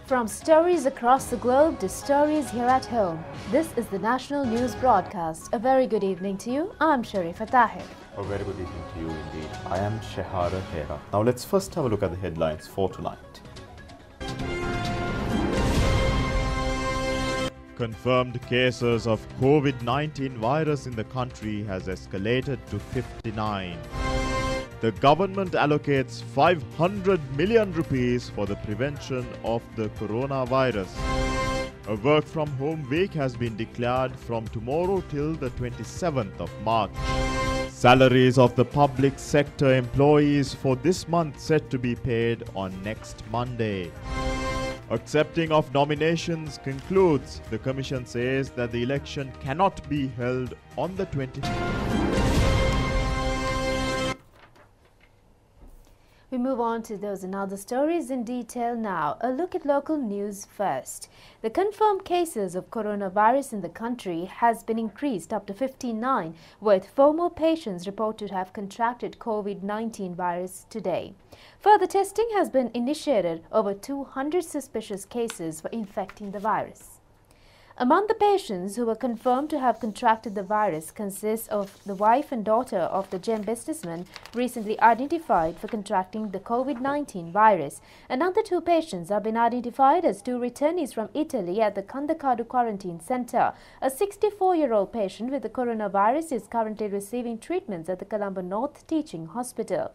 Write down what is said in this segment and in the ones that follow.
From stories across the globe to stories here at home, this is the National News Broadcast. A very good evening to you. I'm Sharifa Tahir. A very good evening to you indeed. I am Shehara Hera. Now let's first have a look at the headlines for tonight. Confirmed cases of COVID-19 virus in the country has escalated to 59. The government allocates 500 million rupees for the prevention of the coronavirus. A work from home week has been declared from tomorrow till the 27th of March. Salaries of the public sector employees for this month set to be paid on next Monday. Accepting of nominations concludes. The Commission says that the election cannot be held on the 20th. We move on to those and other stories in detail now. A look at local news first. The confirmed cases of coronavirus in the country has been increased up to 59, with 4 more patients reported to have contracted COVID-19 virus today. Further testing has been initiated over 200 suspicious cases for infecting the virus. Among the patients who were confirmed to have contracted the virus consists of the wife and daughter of the gem businessman recently identified for contracting the COVID-19 virus. Another 2 patients have been identified as 2 returnees from Italy at the Kandakadu Quarantine Centre. A 64-year-old patient with the coronavirus is currently receiving treatments at the Colombo North Teaching Hospital.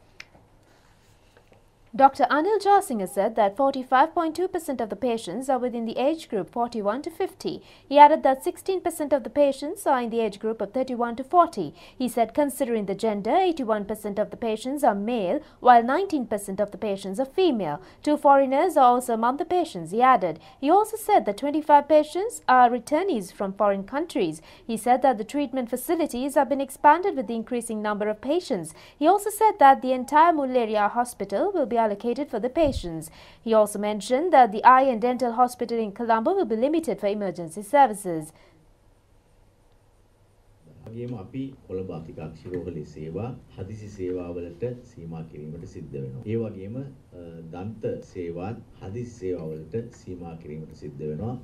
Dr. Anil Jasinghe said that 45.2% of the patients are within the age group 41 to 50. He added that 16% of the patients are in the age group of 31 to 40. He said considering the gender, 81% of the patients are male, while 19% of the patients are female. 2 foreigners are also among the patients, he added. He also said that 25 patients are returnees from foreign countries. He said that the treatment facilities have been expanded with the increasing number of patients. He also said that the entire Mullaria hospital will be allocated for the patients. He also mentioned that the eye and dental hospital in Colombo will be limited for emergency services. අපි කොළඹ අතිකාක්ෂිරෝහලේ සේවා හදිසි සේවාවලට සීමා කිරීමට සිද්ධ වෙනවා. ඒ වගේම දන්ත සේවාත් හදිසි සේවාවලට සීමා කිරීමට සිද්ධ වෙනවා.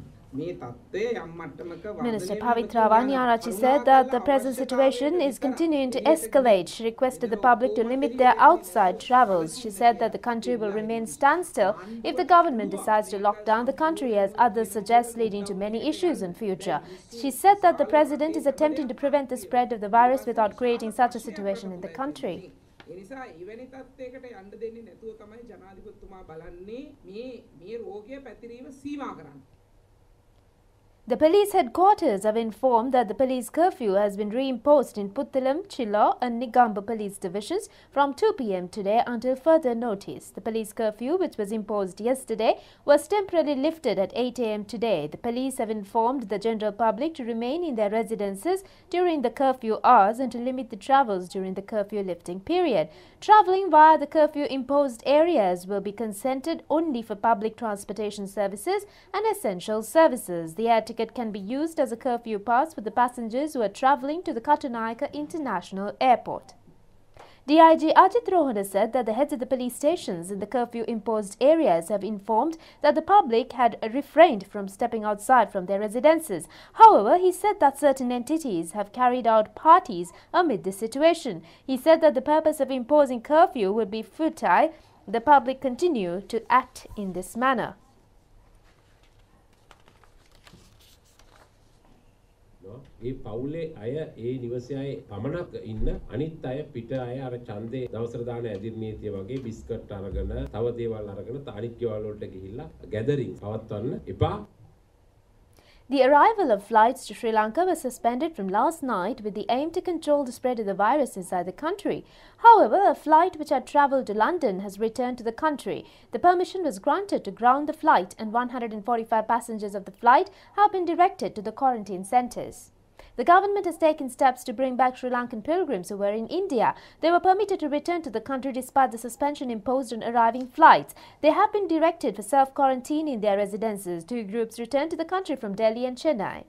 Minister Pavitra Vanyarachi said that the present situation is continuing to escalate. She requested the public to limit their outside travels. She said that the country will remain standstill if the government decides to lock down the country, as others suggest, leading to many issues in future. She said that the president is attempting to prevent the spread of the virus without creating such a situation in the country. The police headquarters have informed that the police curfew has been reimposed in Puttalam, Chilla and Nigamba police divisions from 2 p.m. today until further notice. The police curfew, which was imposed yesterday, was temporarily lifted at 8 a.m. today. The police have informed the general public to remain in their residences during the curfew hours and to limit the travels during the curfew lifting period. Travelling via the curfew-imposed areas will be consented only for public transportation services and essential services. The air ticket can be used as a curfew pass for the passengers who are travelling to the Katunayaka International Airport. DIG Ajit Rohana said that the heads of the police stations in the curfew-imposed areas have informed that the public had refrained from stepping outside from their residences. However, he said that certain entities have carried out parties amid this situation. He said that the purpose of imposing curfew would be futile. The public continue to act in this manner. ඒ පවුලේ අය ඒ නිවසේ අය පමණක් ඉන්න අනිත් අය පිට අය අර ඡන්දේ දවසට දාන ඇදිරි නීතිය වගේ බිස්කට් අරගෙන තව දේවල් අරගෙන අනිත් ගෙවල් වලට ගිහිල්ලා ගැදරින් පවත්වන්න එපා. The arrival of flights to Sri Lanka was suspended from last night with the aim to control the spread of the virus inside the country. However, a flight which had travelled to London has returned to the country. The permission was granted to ground the flight and 145 passengers of the flight have been directed to the quarantine centres. The government has taken steps to bring back Sri Lankan pilgrims who were in India. They were permitted to return to the country despite the suspension imposed on arriving flights. They have been directed for self-quarantine in their residences. 2 groups returned to the country from Delhi and Chennai.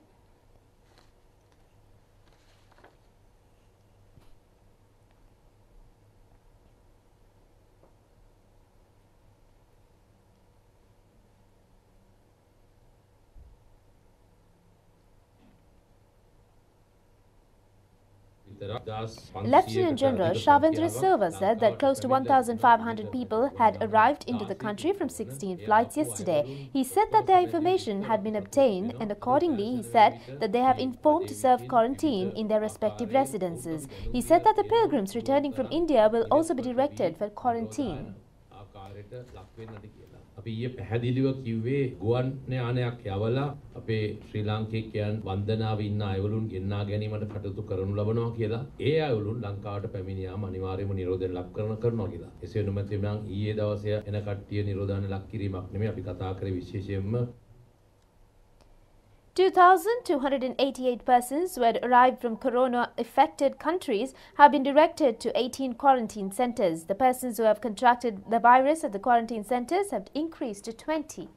Lieutenant General Shavendra Silva said that close to 1,500 people had arrived into the country from 16 flights yesterday. He said that their information had been obtained and accordingly he said that they have informed to self-quarantine in their respective residences. He said that the pilgrims returning from India will also be directed for quarantine. අපි ඊයේ පැහැදිලිව කිව්වේ ගුවන් යානයක් යවලා අපේ ශ්‍රී ලාංකිකයන් වන්දනාවේ ඉන්න අයවලුන් ගෙන්නා ගැනීමට කටයුතු කරනු ලබනවා කියලා. ඒ අයවලුන් ලංකාවට පැමිණියාම අනිවාර්යයෙන්ම නිරෝධයෙන් ලක් කරනවා කියලා. එසේ නොමැතිව නම් ඊයේ දවසේ එන කට්ටිය නිරෝධාන ලක් කිරීමක් නෙමෙයි අපි කතා කරේ විශේෂයෙන්ම 2,288 persons who had arrived from corona-affected countries have been directed to 18 quarantine centres. The persons who have contracted the virus at the quarantine centres have increased to 20.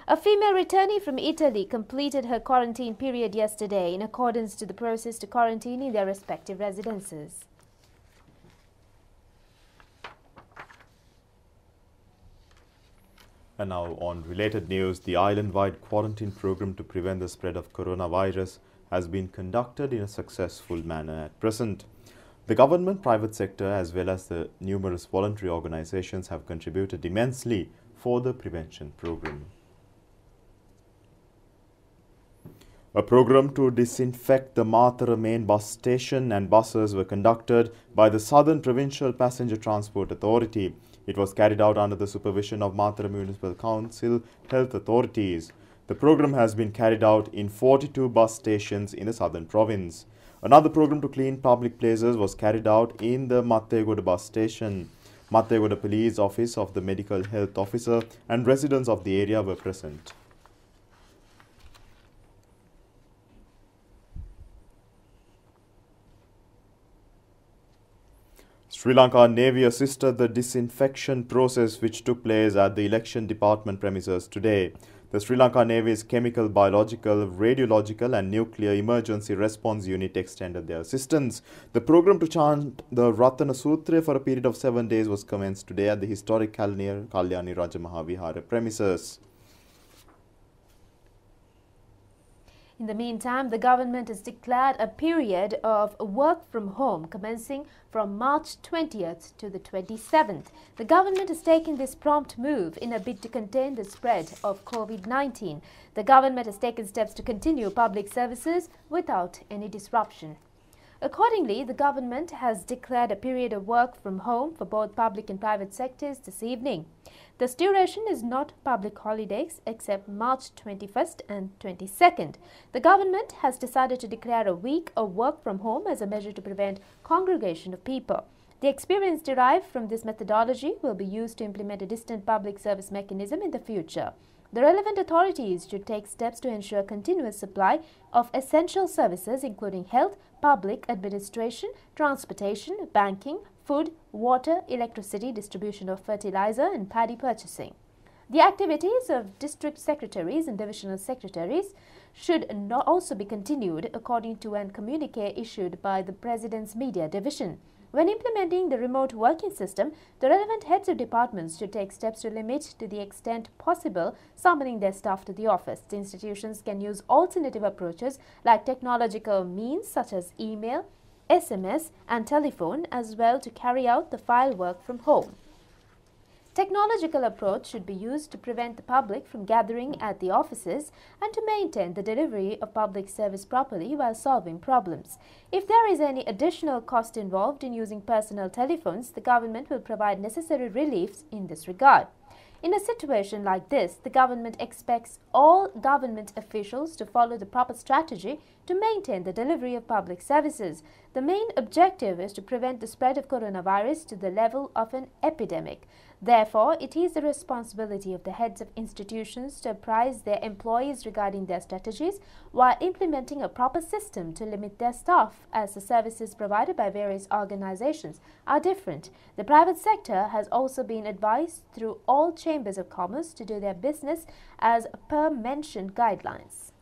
A female returnee from Italy completed her quarantine period yesterday in accordance to the process to quarantine in their respective residences. And now on related news, the island-wide quarantine program to prevent the spread of coronavirus has been conducted in a successful manner at present. The government, private sector as well as the numerous voluntary organizations have contributed immensely for the prevention program. A program to disinfect the Matara main bus station and buses were conducted by the Southern Provincial Passenger Transport Authority. It was carried out under the supervision of Matara Municipal Council health authorities. The program has been carried out in 42 bus stations in the southern province. Another program to clean public places was carried out in the Mattegoda bus station. Mattegoda Police Office of the Medical Health Officer and residents of the area were present. Sri Lanka Navy assisted the disinfection process which took place at the election department premises today. The Sri Lanka Navy's Chemical, Biological, Radiological and Nuclear Emergency Response Unit extended their assistance. The program to chant the Ratana Sutra for a period of 7 days was commenced today at the historic Kalyani Raja Mahavihara premises. In the meantime, the government has declared a period of work from home commencing from March 20th to the 27th. The government has taken this prompt move in a bid to contain the spread of COVID-19. The government has taken steps to continue public services without any disruption. Accordingly, the government has declared a period of work from home for both public and private sectors this evening. This duration is not public holidays except March 21st and 22nd. The government has decided to declare a week of work from home as a measure to prevent congregation of people. The experience derived from this methodology will be used to implement a distant public service mechanism in the future. The relevant authorities should take steps to ensure continuous supply of essential services including health, public administration, transportation, banking, food, water, electricity, distribution of fertilizer and paddy purchasing. The activities of district secretaries and divisional secretaries should also be continued according to an communique issued by the President's Media Division. When implementing the remote working system, the relevant heads of departments should take steps to limit to the extent possible summoning their staff to the office. The institutions can use alternative approaches like technological means such as email, SMS and telephone as well to carry out the file work from home. Technological approach should be used to prevent the public from gathering at the offices and to maintain the delivery of public service properly while solving problems. If there is any additional cost involved in using personal telephones, the government will provide necessary reliefs in this regard. In a situation like this, the government expects all government officials to follow the proper strategy to maintain the delivery of public services. The main objective is to prevent the spread of coronavirus to the level of an epidemic. Therefore, it is the responsibility of the heads of institutions to apprise their employees regarding their strategies while implementing a proper system to limit their staff, as the services provided by various organizations are different. The private sector has also been advised through all chambers of commerce to do their business as per mentioned guidelines.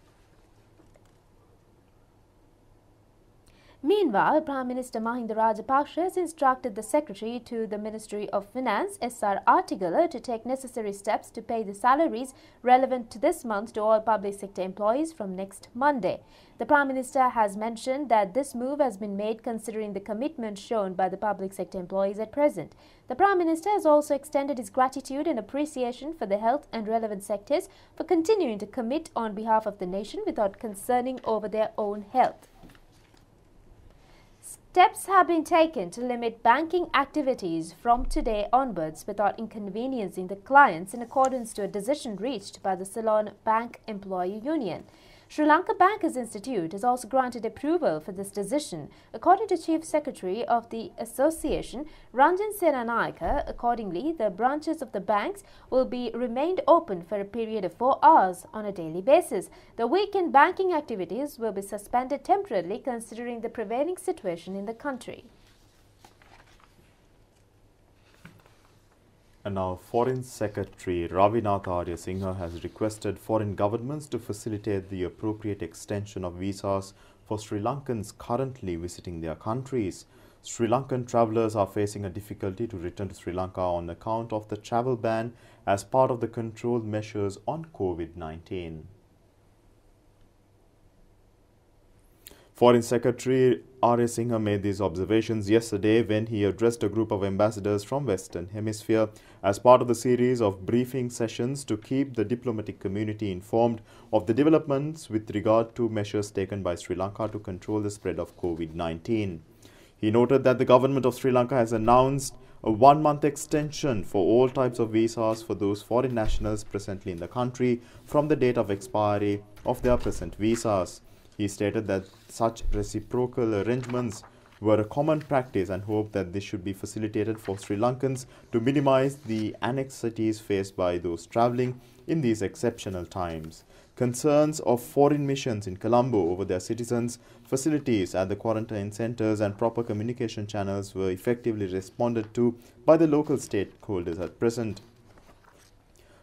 Meanwhile, Prime Minister Mahinda Rajapaksa has instructed the Secretary to the Ministry of Finance, S.R. Artigala, to take necessary steps to pay the salaries relevant to this month to all public sector employees from next Monday. The Prime Minister has mentioned that this move has been made considering the commitment shown by the public sector employees at present. The Prime Minister has also extended his gratitude and appreciation for the health and relevant sectors for continuing to commit on behalf of the nation without concerning over their own health. Steps have been taken to limit banking activities from today onwards without inconveniencing the clients in accordance to a decision reached by the Ceylon Bank Employee Union. Sri Lanka Bankers Institute has also granted approval for this decision. According to Chief Secretary of the Association, Ranjan Senanayaka, accordingly, the branches of the banks will be remained open for a period of 4 hours on a daily basis. The weekend banking activities will be suspended temporarily considering the prevailing situation in the country. And now, Foreign Secretary Ravinath Ariyasinghe has requested foreign governments to facilitate the appropriate extension of visas for Sri Lankans currently visiting their countries. Sri Lankan travellers are facing a difficulty to return to Sri Lanka on account of the travel ban as part of the control measures on COVID-19. Foreign Secretary Ariyasinghe made these observations yesterday when he addressed a group of ambassadors from Western Hemisphere as part of the series of briefing sessions to keep the diplomatic community informed of the developments with regard to measures taken by Sri Lanka to control the spread of COVID-19. He noted that the government of Sri Lanka has announced a 1-month extension for all types of visas for those foreign nationals presently in the country from the date of expiry of their present visas. He stated that such reciprocal arrangements were a common practice and hoped that this should be facilitated for Sri Lankans to minimize the anxieties faced by those travelling in these exceptional times. Concerns of foreign missions in Colombo over their citizens, facilities at the quarantine centres and proper communication channels were effectively responded to by the local stakeholders at present.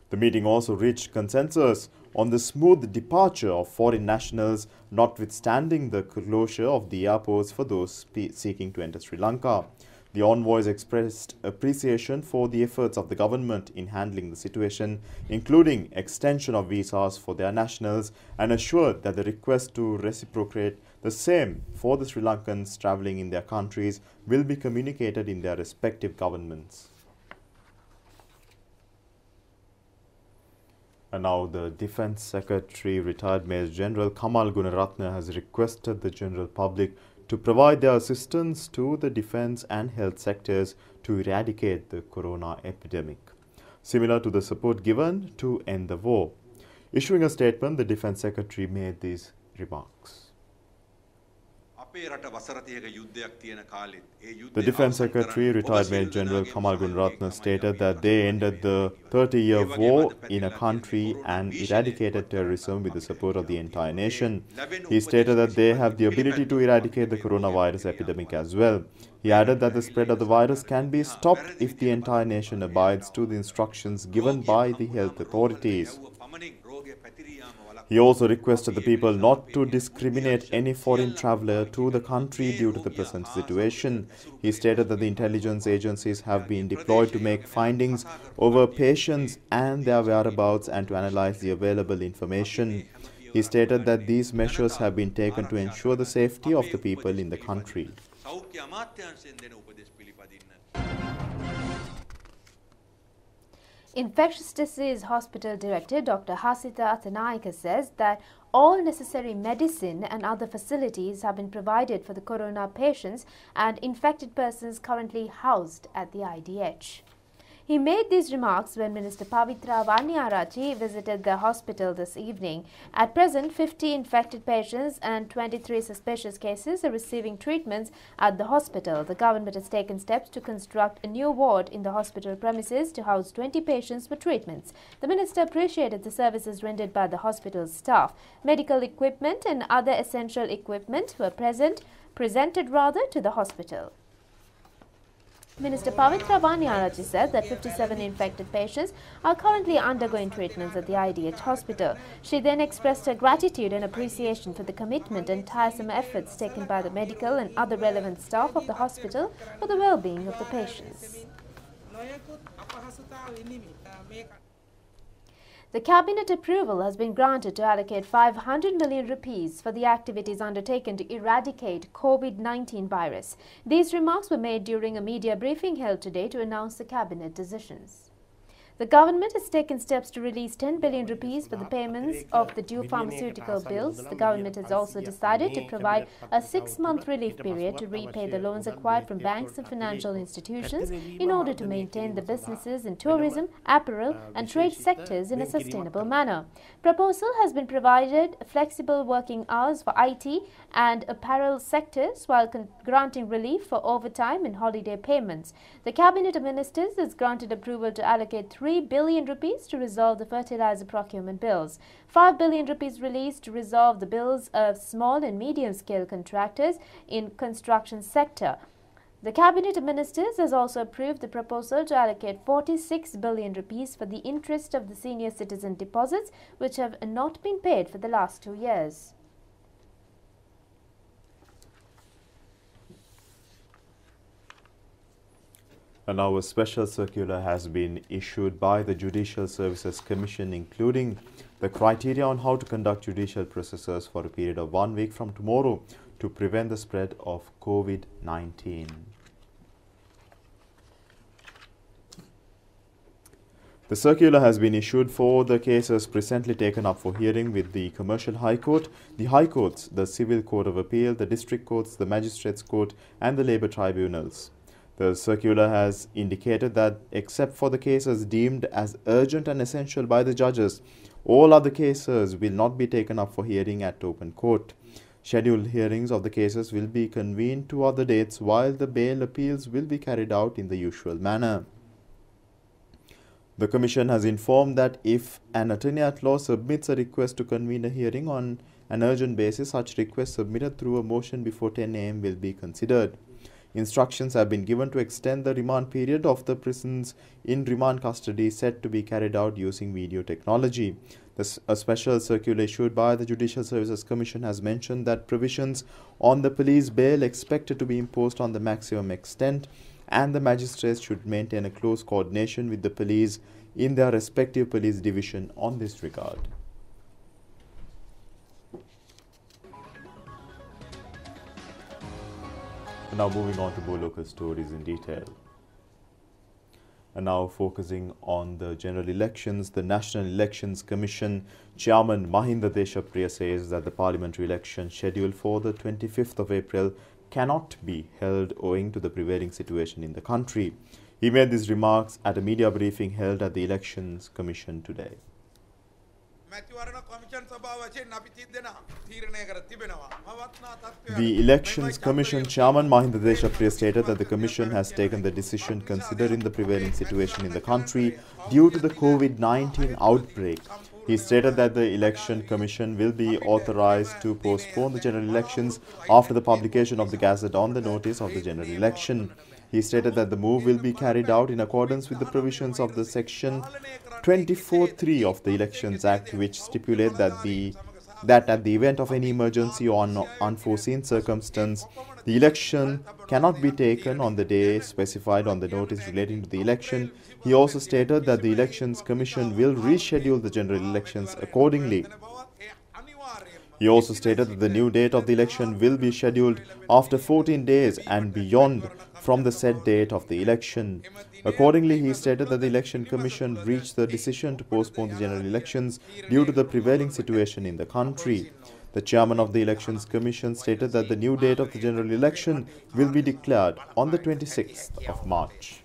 The meeting also reached consensus on the smooth departure of foreign nationals, notwithstanding the closure of the airports for those seeking to enter Sri Lanka. The envoys expressed appreciation for the efforts of the government in handling the situation, including extension of visas for their nationals, and assured that the request to reciprocate the same for the Sri Lankans travelling in their countries will be communicated in their respective governments. And now the Defence Secretary, retired Major General Kamal Gunaratne, has requested the general public to provide their assistance to the defence and health sectors to eradicate the corona epidemic, similar to the support given to end the war. Issuing a statement, the Defence Secretary made these remarks. The Defence Secretary, retired Major General Kamal Gunaratne, stated that they ended the 30-year war in a country and eradicated terrorism with the support of the entire nation. He stated that they have the ability to eradicate the coronavirus epidemic as well. He added that the spread of the virus can be stopped if the entire nation abides to the instructions given by the health authorities. He also requested the people not to discriminate any foreign traveller to the country due to the present situation. He stated that the intelligence agencies have been deployed to make findings over patients and their whereabouts and to analyse the available information. He stated that these measures have been taken to ensure the safety of the people in the country. Infectious Disease Hospital Director Dr. Hasita Athanayaka says that all necessary medicine and other facilities have been provided for the corona patients and infected persons currently housed at the IDH. He made these remarks when Minister Pavitra Vaniarachi visited the hospital this evening. At present, 50 infected patients and 23 suspicious cases are receiving treatments at the hospital. The government has taken steps to construct a new ward in the hospital premises to house 20 patients for treatments. The minister appreciated the services rendered by the hospital staff. Medical equipment and other essential equipment were presented to the hospital. Minister Rupavahini said that 57 infected patients are currently undergoing treatments at the IDH hospital. She then expressed her gratitude and appreciation for the commitment and tiresome efforts taken by the medical and other relevant staff of the hospital for the well-being of the patients. The cabinet approval has been granted to allocate 500 million rupees for the activities undertaken to eradicate COVID-19 virus. These remarks were made during a media briefing held today to announce the cabinet decisions. The government has taken steps to release 10 billion rupees for the payments of the due pharmaceutical bills. The government has also decided to provide a 6-month relief period to repay the loans acquired from banks and financial institutions in order to maintain the businesses in tourism, apparel and trade sectors in a sustainable manner. Proposal has been provided flexible working hours for IT and apparel sectors while granting relief for overtime and holiday payments. The Cabinet of Ministers has granted approval to allocate 3 billion rupees to resolve the fertilizer procurement bills. 5 billion rupees released to resolve the bills of small and medium-scale contractors in construction sector. The Cabinet of Ministers has also approved the proposal to allocate 46 billion rupees for the interest of the senior citizen deposits which have not been paid for the last 2 years. And now a special circular has been issued by the Judicial Services Commission, including the criteria on how to conduct judicial processes for a period of 1 week from tomorrow to prevent the spread of COVID-19. The circular has been issued for the cases presently taken up for hearing with the Commercial High Court, the High Courts, the Civil Court of Appeal, the District Courts, the Magistrates Court and the Labour Tribunals. The circular has indicated that except for the cases deemed as urgent and essential by the judges, all other cases will not be taken up for hearing at open court. Scheduled hearings of the cases will be convened to other dates, while the bail appeals will be carried out in the usual manner. The Commission has informed that if an attorney-at-law submits a request to convene a hearing on an urgent basis, such request submitted through a motion before 10 am will be considered. Instructions have been given to extend the remand period of the persons in remand custody said to be carried out using video technology. A special circular issued by the Judicial Services Commission has mentioned that provisions on the police bail expected to be imposed on the maximum extent, and the magistrates should maintain a close coordination with the police in their respective police division on this regard. And now moving on to more local stories in detail. And now focusing on the general elections, the National Elections Commission Chairman Mahinda Deshapriya says that the parliamentary election scheduled for the 25th of April cannot be held owing to the prevailing situation in the country. He made these remarks at a media briefing held at the Elections Commission today. The Elections Commission Chairman Mahinda Deshapriya stated that the Commission has taken the decision considering the prevailing situation in the country due to the COVID-19 outbreak. He stated that the Election Commission will be authorized to postpone the general elections after the publication of the Gazette on the notice of the general election. He stated that the move will be carried out in accordance with the provisions of the Section 24(3) of the Elections Act, which stipulate that at the event of any emergency or unforeseen circumstance, the election cannot be taken on the day specified on the notice relating to the election. He also stated that the Elections Commission will reschedule the general elections accordingly. He also stated that the new date of the election will be scheduled after 14 days and beyond from the said date of the election. Accordingly, he stated that the Election Commission reached the decision to postpone the general elections due to the prevailing situation in the country. The chairman of the Elections Commission stated that the new date of the general election will be declared on the 26th of March.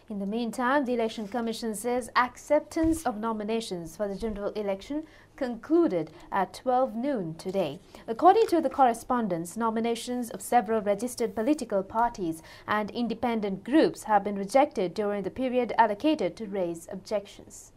In the meantime, the Election Commission says acceptance of nominations for the general election concluded at 12 noon today. According to the correspondence, nominations of several registered political parties and independent groups have been rejected during the period allocated to raise objections.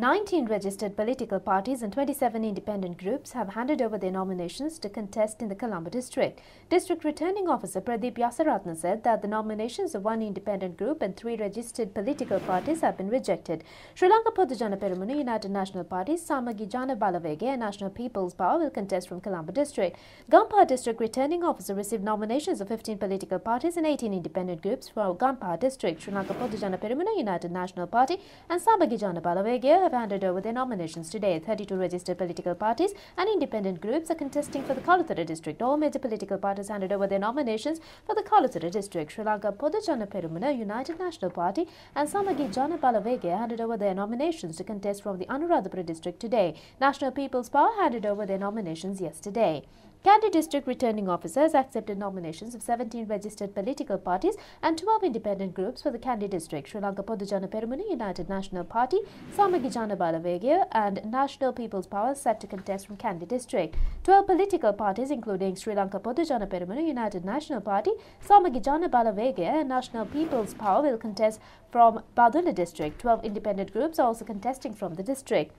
19 registered political parties and 27 independent groups have handed over their nominations to contest in the Colombo district. District Returning Officer Pradeep Yasaratne said that the nominations of 1 independent group and 3 registered political parties have been rejected. Sri Lanka Podujana Peramuna, United National Party, Samagi Jana Balawege and National People's Power will contest from Colombo district. Gampaha District Returning Officer received nominations of 15 political parties and 18 independent groups for Gampaha district. Sri Lanka Podujana Peramuna, United National Party and Samagi Jana Balawege have handed over their nominations today. 32 registered political parties and independent groups are contesting for the Kaluthara district. All major political parties handed over their nominations for the Kaluthara district. Sri Lanka Podujana Peramuna, United National Party and Samagi Jana Balawege handed over their nominations to contest from the Anuradhapura district today. National People's Power handed over their nominations yesterday. Kandy District Returning Officers accepted nominations of 17 registered political parties and 12 independent groups for the Kandy District. Sri Lanka Podujana Peramuna, United National Party, Samagi Jana Balawege and National People's Power set to contest from Kandy District. 12 political parties including Sri Lanka Podujana Peramuna, United National Party, Samagi Jana Balawege and National People's Power will contest from Badula District. 12 independent groups are also contesting from the district.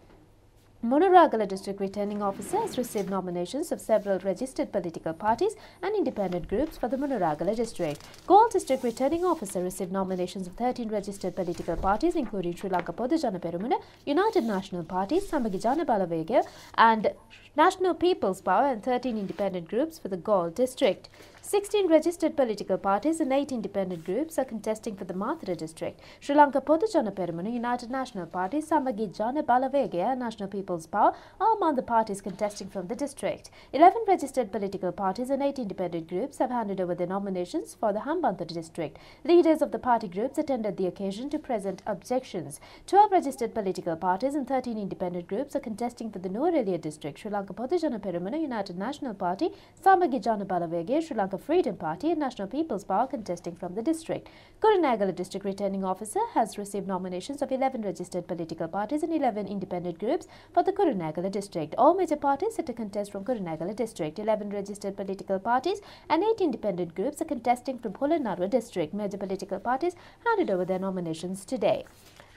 Munaragala District Returning Officer has received nominations of several registered political parties and independent groups for the Munaragala District. Galle District Returning Officer received nominations of 13 registered political parties including Sri Lanka Podujana Peramuna, United National Party, Samagi Jana Balawege and National People's Power and 13 independent groups for the Galle District. 16 registered political parties and 8 independent groups are contesting for the Mathura district. Sri Lanka Podujana Peramuna, United National Party, Samagi Jana Balawege and National People's Power are among the parties contesting from the district. 11 registered political parties and 8 independent groups have handed over their nominations for the Hambantota district. Leaders of the party groups attended the occasion to present objections. 12 registered political parties and 13 independent groups are contesting for the Nuwara district. Sri Lanka Podujana Peramuna, United National Party, Samagi Jana Balawege, Sri Lanka Freedom Party and National People's Power contesting from the district. Kurunegala District Returning Officer has received nominations of 11 registered political parties and 11 independent groups for the Kurunegala district. All major parties set to contest from Kurunegala district. 11 registered political parties and 8 independent groups are contesting from Polonnaruwa district. Major political parties handed over their nominations today.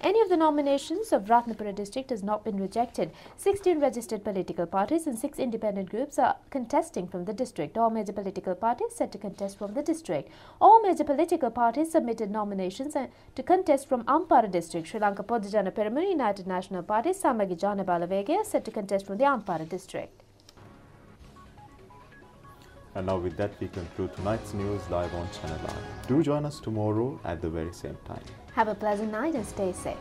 Any of the nominations of Ratnapura district has not been rejected. 16 registered political parties and 6 independent groups are contesting from the district. All major political parties set to contest from the district. All major political parties submitted nominations to contest from Ampara district. Sri Lanka Podujana Peramuna, United National Party, Samagi Jana Balawege set to contest from the Ampara district. And now with that we conclude tonight's news live on Channel 9. Do join us tomorrow at the very same time. Have a pleasant night and stay safe.